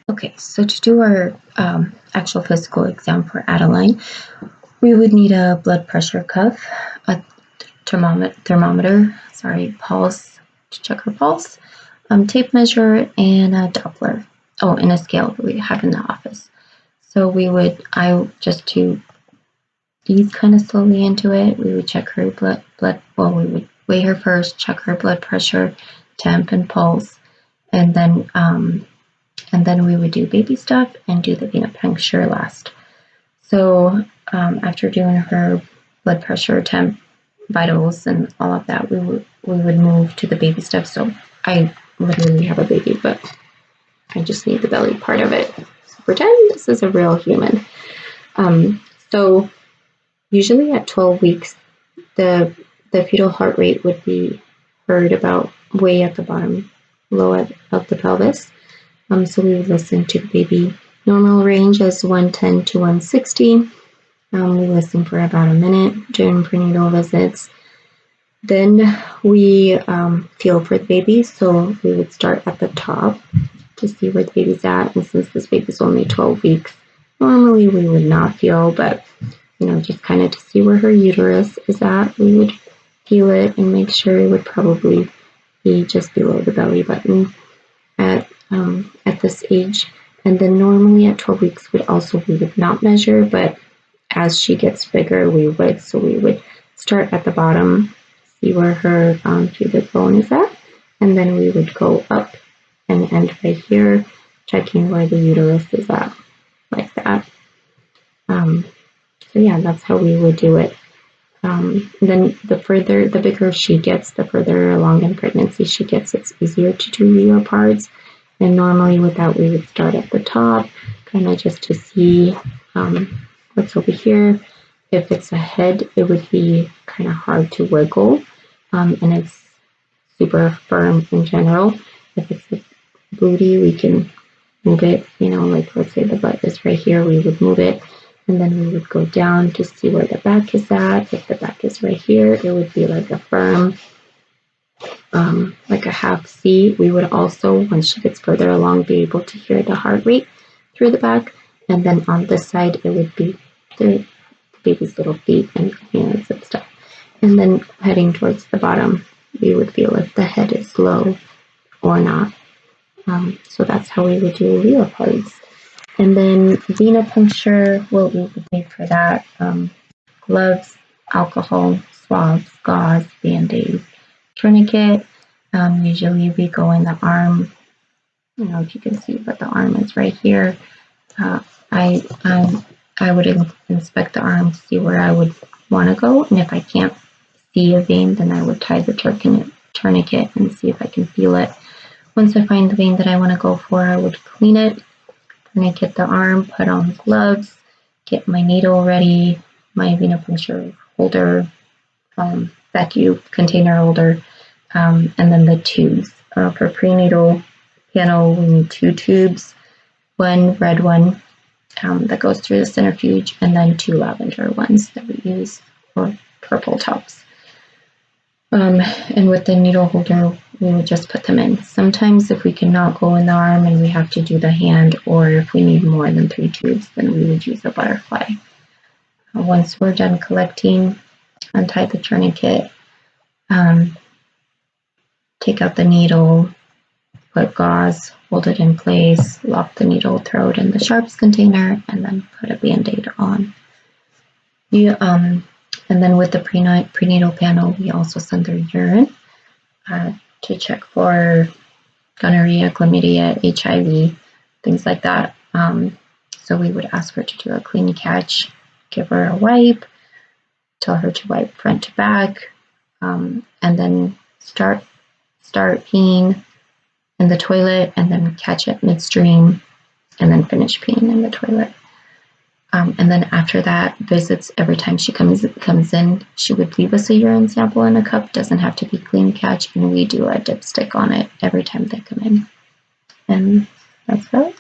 Okay, so to do our actual physical exam for Adeline, we would need a blood pressure cuff, a thermometer, pulse to check her pulse, tape measure, and a Doppler. Oh, and a scale that we have in the office. So to ease kind of slowly into it, we would check her we would weigh her first, check her blood pressure, temp, and pulse, and then we would do baby stuff and do the venipuncture last. So after doing her blood pressure, temp, vitals, and all of that, we would move to the baby stuff. So I literally have a baby, but I just need the belly part of it. So pretend this is a real human. So usually at 12 weeks, the fetal heart rate would be heard about way at the bottom, low of the pelvis. So we would listen to the baby. Normal range is 110 to 160. We listen for about a minute during prenatal visits. Then we feel for the baby. So we would start at the top to see where the baby's at. And since this baby's only 12 weeks, normally we would not feel, but just kind of to see where her uterus is at, we would feel it and make sure it would probably be just below the belly button at this age. And then normally at 12 weeks we would not measure, but as she gets bigger we would. So we would start at the bottom, see where her pubic bone is at, and then we would go up and end right here, checking where the uterus is at, like that. So yeah, that's how we would do it. Then the bigger she gets, the further along in pregnancy she gets, it's easier to do leopards. And normally with that, we would start at the top, kind of just to see what's over here. If it's a head, it would be kind of hard to wiggle, and it's super firm in general. If it's a booty, we can move it, like let's say the butt is right here, we would move it. And then we would go down to see where the back is at. If the back is right here, it would be like a firm, like a half C. We would also, once she gets further along, be able to hear the heart rate through the back. And then on this side, it would be the baby's little feet and hands and stuff. And then heading towards the bottom, we would feel if the head is low or not. So that's how we would do leopards. And then venipuncture, what we would need for that, gloves, alcohol, swabs, gauze, Band-Aid, tourniquet. Usually we go in the arm, if you can see, but the arm is right here. I would inspect the arm to see where I would want to go, and if I can't see a vein, then I would tie the tourniquet and see if I can feel it. Once I find the vein that I want to go for, I would clean it, tourniquet the arm, put on gloves, get my needle ready, my venipuncture holder, vacuum container holder, and then the tubes. For prenatal panel, we need 2 tubes, one red one that goes through the centrifuge, and then 2 lavender ones that we use for purple tops. And with the needle holder, we would just put them in. Sometimes if we cannot go in the arm and we have to do the hand, or if we need more than 3 tubes, then we would use a butterfly. Once we're done collecting, untie the tourniquet, take out the needle, put gauze, hold it in place, lock the needle, throw it in the sharps container, and then put a Band-Aid on. And then with the prenatal panel, we also send their urine to check for gonorrhea, chlamydia, HIV, things like that. So we would ask her to do a clean catch, give her a wipe, tell her to wipe front to back, and then start peeing in the toilet, and then catch it midstream, and then finish peeing in the toilet. And then after that, visits, every time she comes in, she would leave us a urine sample in a cup. Doesn't have to be clean catch, and we do a dipstick on it every time they come in. And that's about it.